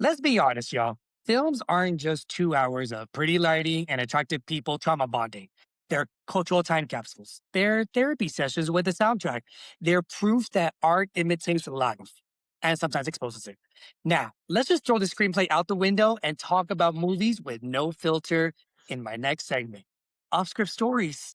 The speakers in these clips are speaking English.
Let's be honest, y'all. Films aren't just 2 hours of pretty lighting and attractive people trauma bonding. They're cultural time capsules. They're therapy sessions with a soundtrack. They're proof that art imitates life and sometimes exposes it. Now, let's just throw the screenplay out the window and talk about movies with no filter in my next segment. Off script stories.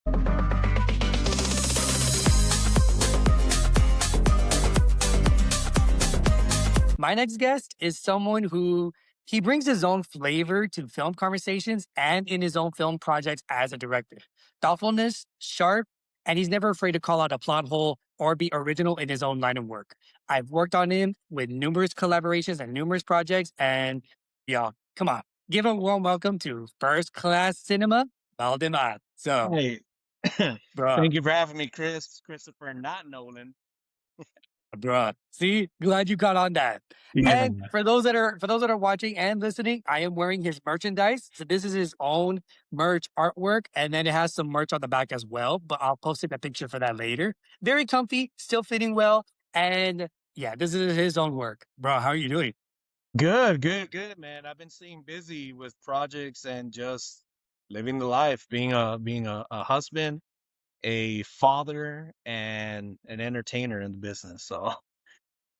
My next guest is someone who he brings his own flavor to film conversations and in his own film projects as a director. Thoughtfulness, sharp, and he's never afraid to call out a plot hole or be original in his own line of work. I've worked on him with numerous collaborations and numerous projects, and y'all, come on, give a warm welcome to First Class Cinema, Baldemar. So, Hey, bruh, thank you for having me, Christopher, not Nolan. bruh. See, glad you got on that. Yeah. And for those that are watching and listening, I am wearing his merchandise. So this is his own merch artwork, and then it has some merch on the back as well. But I'll post a picture for that later. Very comfy, still fitting well, and yeah, this is his own work, bro. How are you doing? Good, man. I've been staying busy with projects and just living the life, being a husband, a father, and an entertainer in the business. So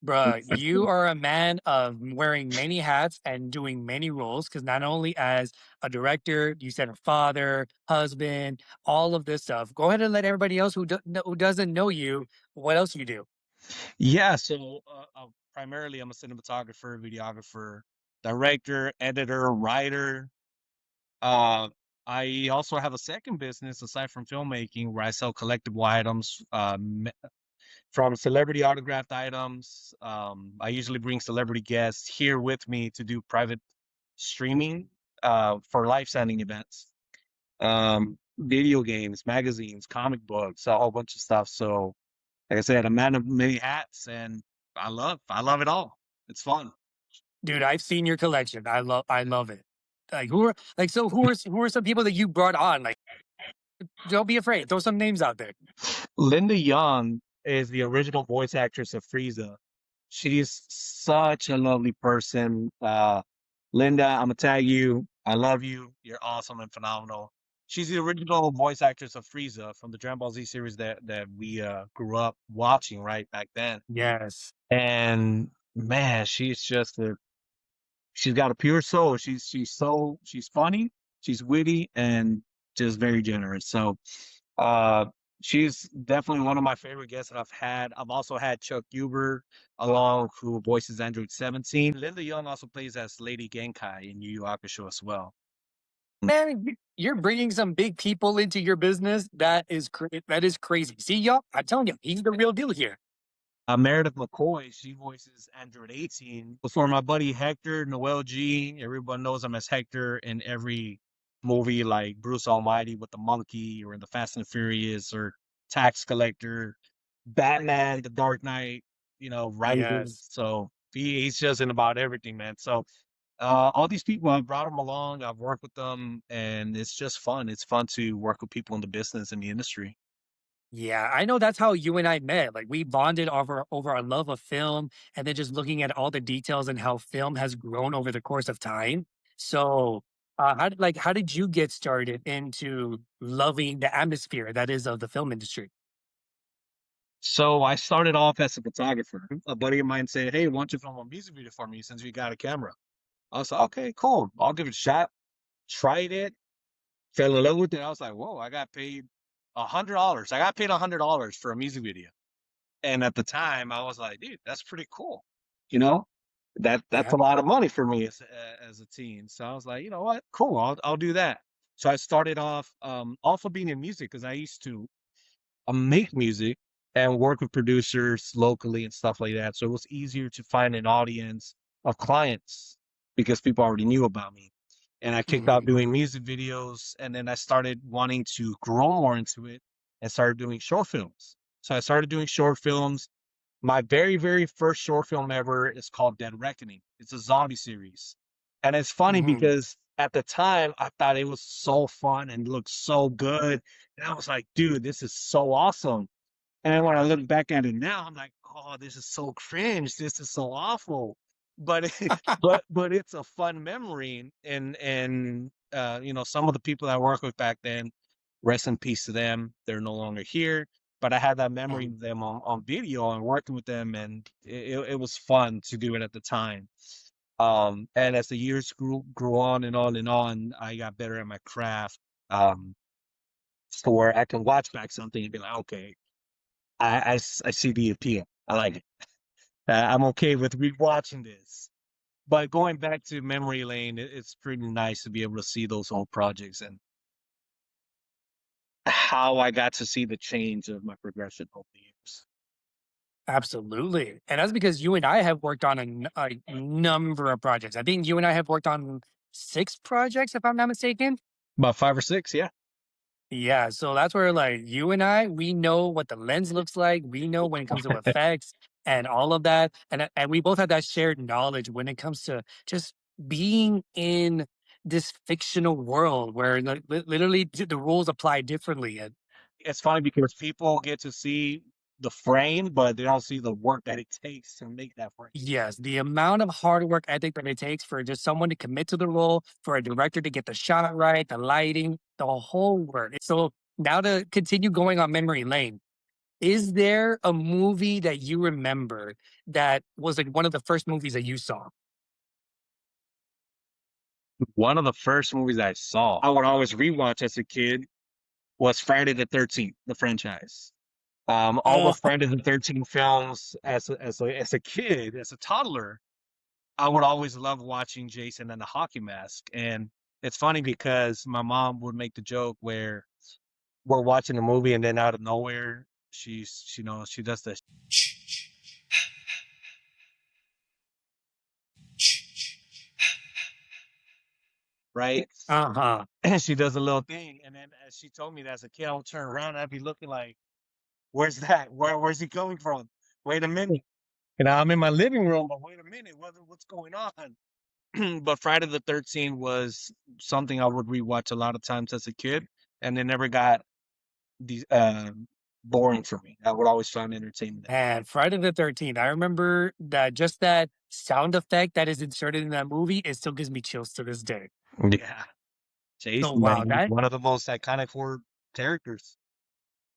Bruh, you are a man of wearing many hats and doing many roles because not only as a director, you said a father, husband, all of this stuff. Go ahead and let everybody else who doesn't know you what else you do. yeah, primarily I'm a cinematographer, videographer, director, editor, writer. Uh, I also have a second business aside from filmmaking where I sell collectible items, from celebrity autographed items. I usually bring celebrity guests here with me to do private streaming for live sending events. Video games, magazines, comic books, a whole bunch of stuff. So, like I said, a man of many hats, and I love it all. It's fun. Dude, I've seen your collection. I love it. Like who are some people that you brought on? Like, don't be afraid. Throw some names out there. Linda Young is the original voice actress of Frieza. She's such a lovely person. Linda, I'm gonna tag you. I love you. You're awesome and phenomenal. She's the original voice actress of Frieza from the Dragon Ball Z series that we grew up watching right back then. Yes. And man, she's got a pure soul. She's funny, she's witty, and just very generous. So uh, she's definitely one of my favorite guests that I've had. I've also had Chuck Huber along, who voices Android 17. Linda Young also plays as Lady Genkai in Yu Yu Hakusho as well. Man, you're bringing some big people into your business. That is crazy. See, y'all, I'm telling you, he's the real deal here. Meredith McCoy, she voices Android 18. Before my buddy Hector, Noel G, everyone knows him as Hector in every movie like Bruce Almighty with the monkey, or in the Fast and Furious, or Tax Collector, Batman, The Dark Knight, Rising. Yes. So he's just in about everything, man. So all these people, I've brought them along, I've worked with them, and it's just fun. It's fun to work with people in the business and the industry. Yeah, I know that's how you and I met. Like we bonded over our love of film and then just looking at all the details and how film has grown over the course of time. So, how did you get started into loving the atmosphere that is of the film industry? So I started off as a photographer. A buddy of mine said, "Hey, why don't you film a music video for me since you got a camera?" I was like, "Okay, cool. I'll give it a shot." Tried it, fell in love with it. I was like, "Whoa, I got paid $100. I got paid $100 for a music video." And at the time, I was like, "Dude, that's pretty cool." You know, that's Yeah. a lot of money for me as a teen. So I was like, "You know what? Cool. I'll do that." So I started off also being in music because I used to make music and work with producers locally and stuff like that. So it was easier to find an audience of clients because people already knew about me. And I kicked out Mhm. doing music videos, and then I started wanting to grow more into it and started doing short films. So I started doing short films. My very, very first short film ever is called Dead Reckoning. It's a zombie series. And it's funny Mhm. because at the time I thought it was so fun and looked so good. And I was like, dude, this is so awesome. And then when I look back at it now, I'm like, oh, this is so cringe. This is so awful. but but it's a fun memory, and you know, some of the people I worked with back then, rest in peace to them. They're no longer here, but I had that memory Mhm. of them on video and working with them, and it was fun to do it at the time. And as the years grew on and on, I got better at my craft. Um, so where I can watch back something and be like, okay, I see the appeal. I like it. I'm okay with rewatching this. But going back to memory lane, it's pretty nice to be able to see those old projects and how I got to see the change of my progression over the years. Absolutely. And that's because you and I have worked on a number of projects. I think you and I have worked on 6 projects, if I'm not mistaken. About 5 or 6, yeah. Yeah, so that's where, like, you and I, we know what the lens looks like. We know when it comes to effects and all of that, and we both have that shared knowledge when it comes to just being in this fictional world where, like, literally the rules apply differently. And It's funny because people get to see the frame, but they don't see the work that it takes to make that frame. yes, the amount of hard work ethic that it takes for just someone to commit to the role, for a director to get the shot right, the lighting, the whole work. So now to continue going on memory lane, is there a movie that you remember that was, like, one of the first movies that you saw? One of the first movies I saw, I would always rewatch as a kid, was Friday the 13th, the franchise. All the Oh, Friday the 13th films as a kid, as a toddler, I would always love watching Jason and the hockey mask. And it's funny because my mom would make the joke where we're watching a movie and then out of nowhere, you know, she does this, right? uh-huh. And she does a little thing. And then as she told me that as a kid, I would turn around and I'd be looking like, where's that? Where's he coming from? Wait a minute. You know, I'm in my living room, but wait a minute, what's going on? But Friday the 13th was something I would rewatch a lot of times as a kid, and it never got these boring for me. I would always find entertainment And Friday the 13th, I remember that just that sound effect that is inserted in that movie, it still gives me chills to this day. in it. Yeah, So, Jason, wow, man, he's that one of the most iconic horror characters.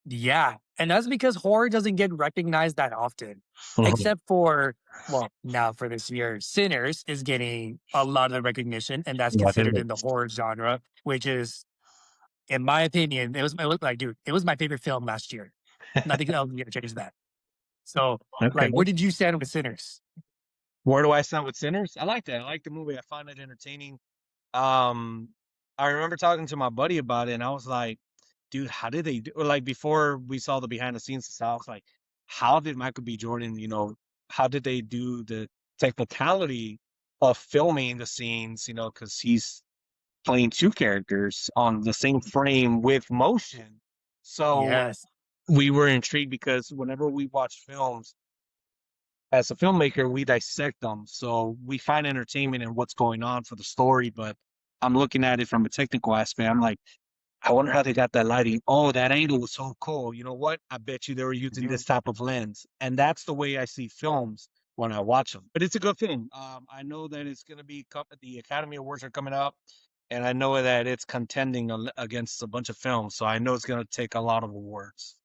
yeah, and that's because horror doesn't get recognized that often, Mhm. except for, well, now for this year, Sinners is getting a lot of the recognition, and that's Yeah, it considered in the is. horror genre, which is, in my opinion, it was like, dude, it was my favorite film last year. Nothing else is gonna change that. So, Okay. like, where did you stand with Sinners? Where do I stand with Sinners? I like that. I like the movie. I find it entertaining. Um, I remember talking to my buddy about it, and I was like, "Dude, how did they do?" Or like before we saw the behind the scenes stuff, I was like, "How did Michael B. Jordan? You know, how did they do the technicality of filming the scenes? You know, because he's playing two characters on the same frame with motion." So Yes. we were intrigued because whenever we watch films as a filmmaker, we dissect them. So we find entertainment in what's going on for the story, but I'm looking at it from a technical aspect. I'm like, I wonder how they got that lighting. Oh, that angle was so cool. You know what? I bet you they were using Mhm. this type of lens. And that's the way I see films when I watch them. But it's a good film. I know that it's going to be the Academy Awards are coming up, and I know that it's contending against a bunch of films. So I know it's going to take a lot of awards.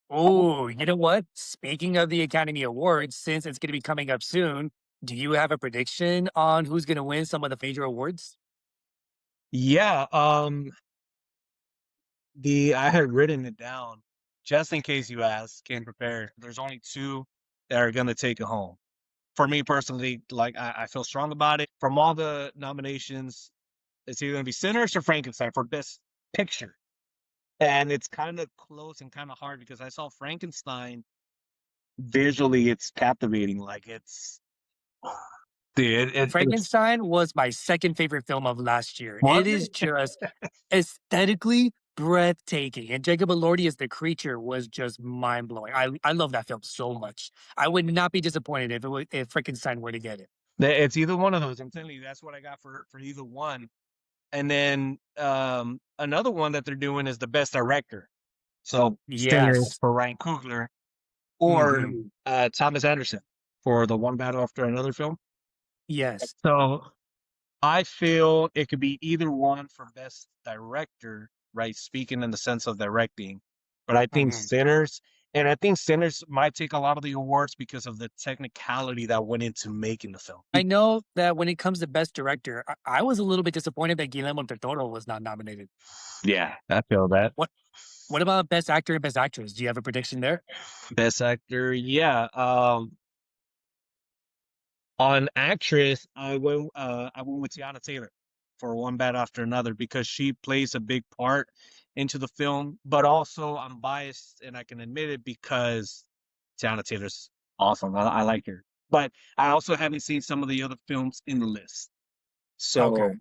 Oh, you know what? Speaking of the Academy Awards, since it's gonna be coming up soon, do you have a prediction on who's gonna win some of the major awards? Yeah, the I had written it down just in case you ask, came prepared. There's only two that are gonna take it home. For me personally, like I feel strong about it. From all the nominations, it's either gonna be Sinners or Frankenstein for best picture. And it's kind of close and kind of hard because I saw Frankenstein visually, it's captivating. Like it's dude, it's Frankenstein was my second favorite film of last year. It was is it? just aesthetically breathtaking, and Jacob Elordi as the creature was just mind blowing. I love that film so much. I would not be disappointed if Frankenstein were to get it. It's either one of those. I'm telling you, that's what I got for either one. And then another one that they're doing is the best director. So Sinners Yes. for Ryan Coogler or Mhm. Thomas Anderson for the One Battle After Another film. Yes. So I feel it could be either one for best director, right? Speaking in the sense of directing, but Mhm. I think Sinners might take a lot of the awards because of the technicality that went into making the film. I know that when it comes to best director, I was a little bit disappointed that Guillermo del Toro was not nominated. Yeah, I feel that. What what about best actor and best actress? Do you have a prediction there? Best actor, yeah. On actress, I went with Tiana Taylor for One Bad After Another because she plays a big part into the film, but also I'm biased and I can admit it because Tiana Taylor's awesome. I like her. But I also haven't seen some of the other films in the list. Okay. So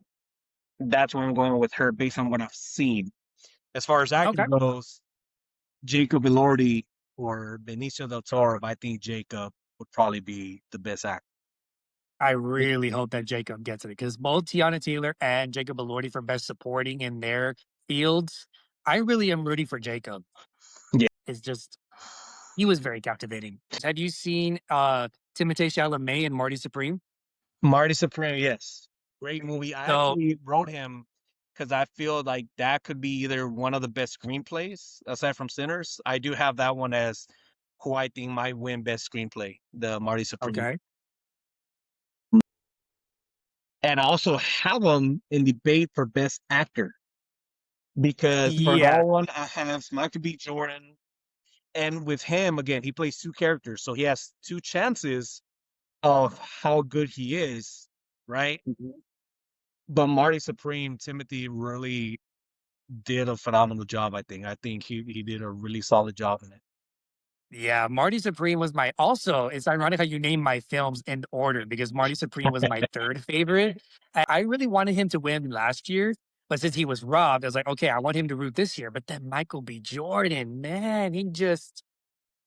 that's where I'm going with her based on what I've seen. As far as acting Okay. goes, Jacob Elordi or Benicio del Toro, I think Jacob would probably be the best actor. I really hope that Jacob gets it because both Tiana Taylor and Jacob Elordi for best supporting in their fields, I really am rooting for Jacob. Yeah. It's just he was very captivating. Have you seen Timothée Chalamet and Marty Supreme? Marty Supreme, yes. Great movie. I So actually wrote him because I feel like that could be either one of the best screenplays aside from Sinners. I do have that one as who I think might win best screenplay, the Marty Supreme. okay. And I also have him in debate for best actor because for that Yeah. one, I have Michael B. Jordan. And with him, again, he plays two characters. So he has two chances of how good he is, right? But Marty Supreme, Timothy really did a phenomenal job, I think. I think he did a really solid job in it. Yeah, Marty Supreme was my also, it's ironic how you name my films in order because Marty Supreme was my 3rd favorite. I really wanted him to win last year, but since he was robbed, I was like, "Okay, I want him to root this year." But then Michael B. Jordan, man, he just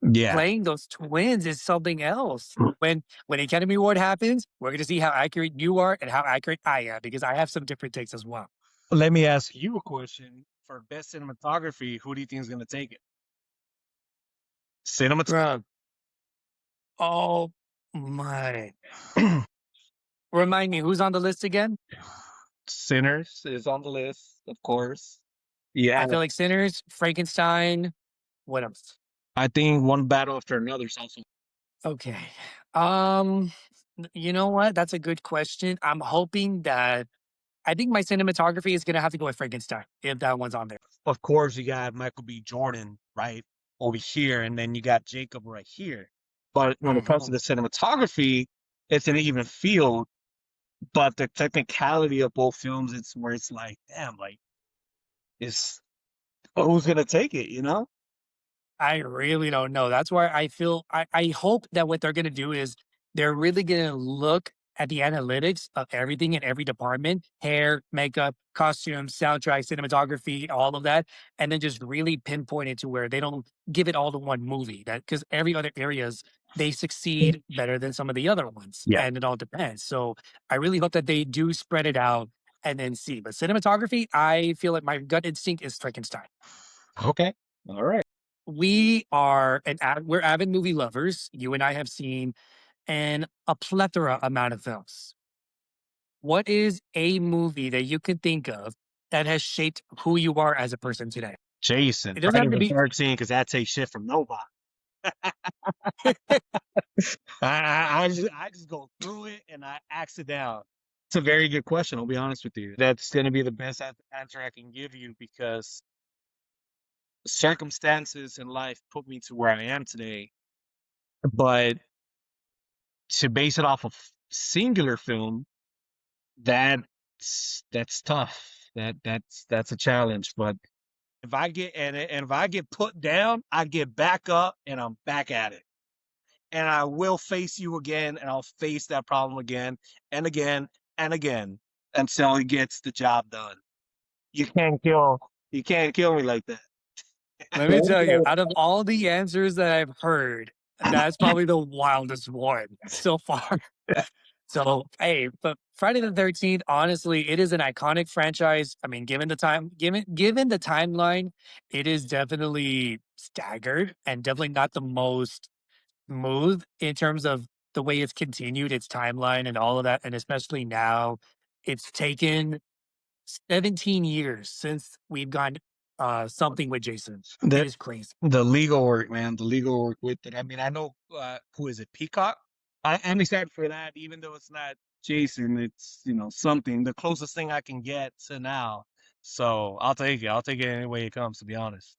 Yeah. playing those twins is something else. When Academy Award happens, we're gonna see how accurate you are and how accurate I am because I have some different takes as well. Let me ask you a question. For best cinematography, who do you think is gonna take it? Cinemat Bruh. Oh my. Remind me, who's on the list again? Sinners is on the list, of course. Yeah, I feel like Sinners, Frankenstein, what else? I think One Battle After Another is also Okay. Um, you know what? That's a good question. I'm hoping that I think my cinematography is gonna have to go with Frankenstein if that one's on there. of course, you got Michael B. Jordan, right, over here, and then you got Jacob right here. But when it comes to Mhm. the cinematography, it's an even field, but the technicality of both films, it's where it's like, damn, like, is who's gonna take it, you know? I really don't know. That's why I feel I hope that what they're gonna do is they're really gonna look at the analytics of everything in every department, hair, makeup, costumes, soundtrack, cinematography, all of that, and then just really pinpoint it to where they don't give it all to one movie. That because every other areas they succeed better than some of the other ones, Yeah. and it all depends. So I really hope that they do spread it out and then see. But cinematography, I feel like my gut instinct is Frankenstein. Okay. All right. We're avid movie lovers. You and I have seen a plethora amount of films. What is a movie that you can think of that has shaped who you are as a person today? Jason, It doesn't Friday have to the be 13th, because that takes shit from nobody. I just go through it and I axe it down. It's a very good question. I'll be honest with you. That's going to be the best answer I can give you because circumstances in life put me to where I am today. But to base it off of singular film, that's tough. That's a challenge. But if I get put down, I get back up and I'm back at it. And I will face you again, and I'll face that problem again and again and again until it gets the job done. You can't kill you can't kill me like that. Let me tell you, out of all the answers that I've heard, that's probably the wildest one so far. So, hey, but Friday the 13th, honestly, it is an iconic franchise. I mean, given the timeline, it is definitely staggered and definitely not the most smooth in terms of the way it's continued its timeline and all of that, and especially now, it's taken 17 years since we've gone something with Jason. It That is crazy. the legal work, man, the legal work with it. I mean, I know who is it, Peacock? I'm excited for that, even though it's not Jason. It's something the closest thing I can get to now. So I'll take it. I'll take it any way it comes. To be honest.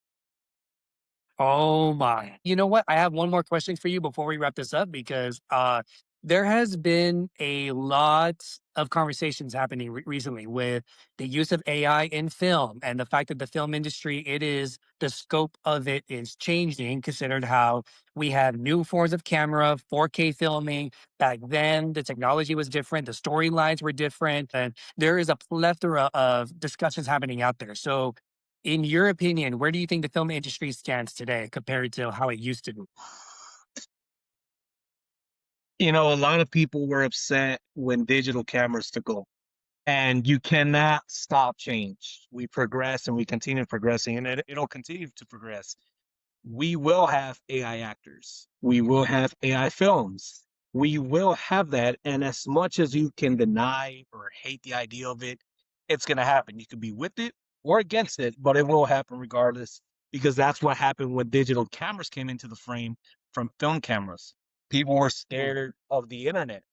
Oh my. You know what? I have one more question for you before we wrap this up because there has been a lot of conversations happening recently with the use of AI in film and the fact that the film industry, the scope of it is changing, considered how we have new forms of camera, 4K filming. Back then, the technology was different, the storylines were different, and there is a plethora of discussions happening out there. So, in your opinion, where do you think the film industry stands today compared to how it used to be? A lot of people were upset when digital cameras took over. And you cannot stop change. We progress and we continue progressing, and it'll continue to progress. We will have AI actors. We will have AI films. We will have that. And as much as you can deny or hate the idea of it, it's going to happen. You could be with it or against it, but it will happen regardless because that's what happened when digital cameras came into the frame from film cameras. People were Mhm. scared of the internet.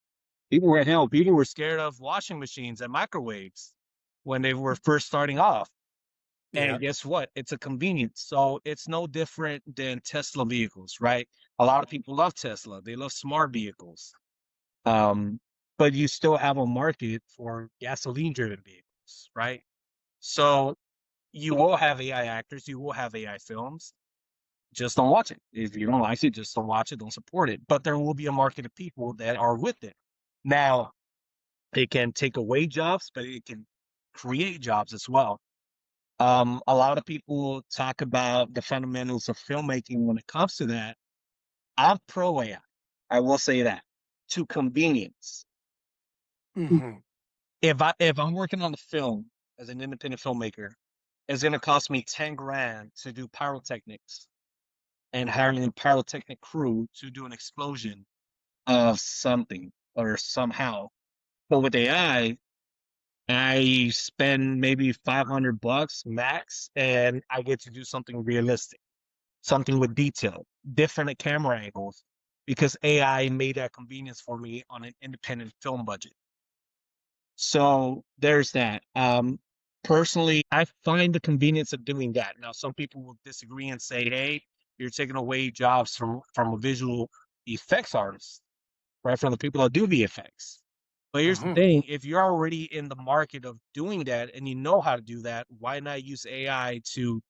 People were scared of washing machines and microwaves when they were first starting off. Yeah. And guess what? It's a convenience. So it's no different than Tesla vehicles, right? A lot of people love Tesla. They love smart vehicles. Um, but you still have a market for gasoline driven vehicles, right? So you will have AI actors, you will have AI films. Just don't watch it. If you don't like it, just don't watch it, don't support it. But there will be a market of people that are with it. Now, it can take away jobs, but it can create jobs as well. A lot of people talk about the fundamentals of filmmaking when it comes to that. I'm pro AI. I will say that to convenience. Hmm. If I'm working on a film as an independent filmmaker, it's going to cost me 10 grand to do pyrotechnics and hiring a pyrotechnic crew to do an explosion of something or somehow. But with I spend maybe $500 max, and I get to do something realistic, something with detail, different camera angles, because AI made that convenience for me on an independent film budget. So there's that. Personally, I find the convenience of doing that. Now, some people will disagree and say, "Hey, you're taking away jobs from a visual effects artist, right? From the people that do VFX." But here's the Hmm. thing, if you're already in the market of doing that and you know how to do that, why not use AI to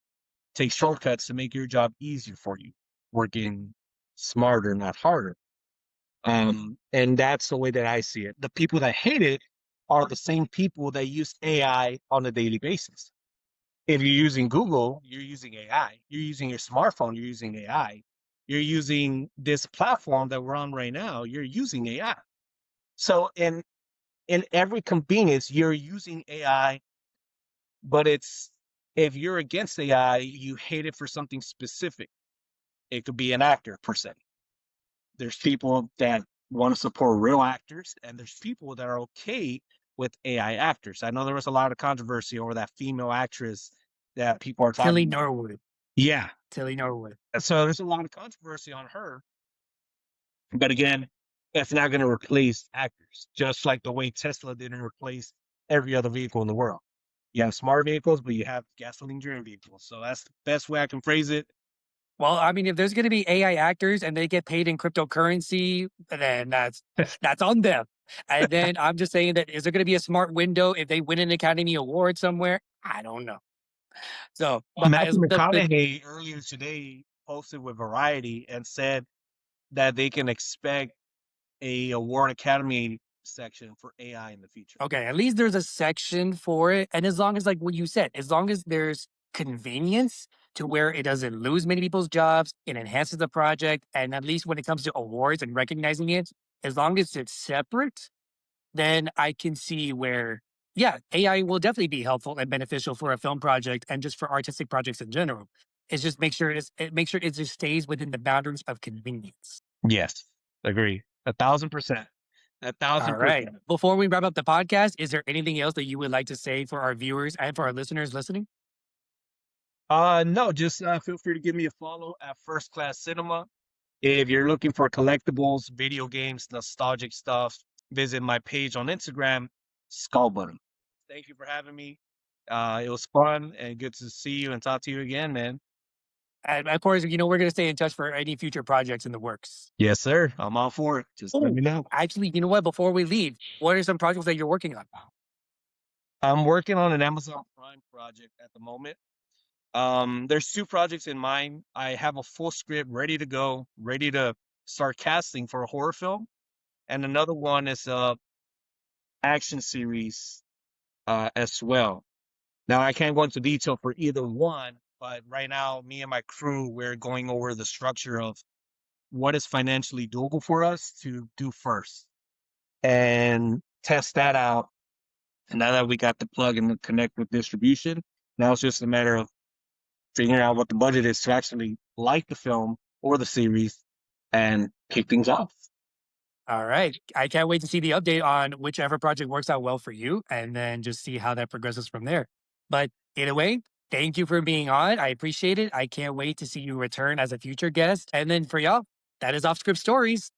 take shortcuts to make your job easier for you, working smarter, not harder? And that's the way that I see it. The people that hate it are the same people that use AI on a daily basis. If you're using Google, you're using AI. You're using your smartphone, you're using AI. You're using this platform that we're on right now, you're using AI. So in every convenience, you're using AI, but it's if you're against AI, you hate it for something specific. It could be an actor per se. There's people that want to support real actors, and there's people that are okay with AI actors. I know there was a lot of controversy over that female actress that people are talking Tilly about. Norwood. Yeah. Tilly Norwood. So there's a lot of controversy on her. But again, it's not going to replace actors, just like the way Tesla didn't replace every other vehicle in the world. You have smart vehicles, but you have gasoline driven vehicles. So that's the best way I can phrase it. Well, I mean, if there's going to be AI actors and they get paid in cryptocurrency, then that's on them. And then I'm just saying that is there going to be a smart window if they win an Academy Award somewhere? I don't know. So, but Matthew as the McConaughey earlier today posted with Variety and said that they can expect a award academy section for AI in the future. okay, at least there's a section for it. And as long as, like what you said, as long as there's convenience to where it doesn't lose many people's jobs, it enhances the project. And at least when it comes to awards and recognizing it, as long as it's separate, then I can see where, yeah, AI will definitely be helpful and beneficial for a film project and just for artistic projects in general. It's just make sure it just stays within the boundaries of convenience. Yes, agree. 1,000%. A All thousand right. percent. Before we wrap up the podcast, is there anything else that you would like to say for our viewers and for our listeners listening? No, just feel free to give me a follow at First Class Cinema. If you're looking for collectibles, video games, nostalgic stuff, visit my page on Instagram, Skull Button. Thank you for having me. It was fun and good to see you and talk to you again, man. And of course, we're going to stay in touch for any future projects in the works. Yes, sir. I'm all for it. Just let Oh, me know. actually, you know what? Before we leave, what are some projects that you're working on? I'm working on an Amazon Prime project at the moment. There's two projects in mind. I have a full script ready to go, ready to start casting for a horror film, and another one is a action series as well. Now, I can't go into detail for either one, but right now, me and my crew, we're going over the structure of what is financially doable for us to do first and test that out. And now that we got the plug and the connect with distribution, now it's just a matter of figuring out what the budget is to actually like the film or the series and kick things off. All right. I can't wait to see the update on whichever project works out well for you and then just see how that progresses from there. But either way, thank you for being on. I appreciate it. I can't wait to see you return as a future guest. And then for y'all, that is Off Script Stories.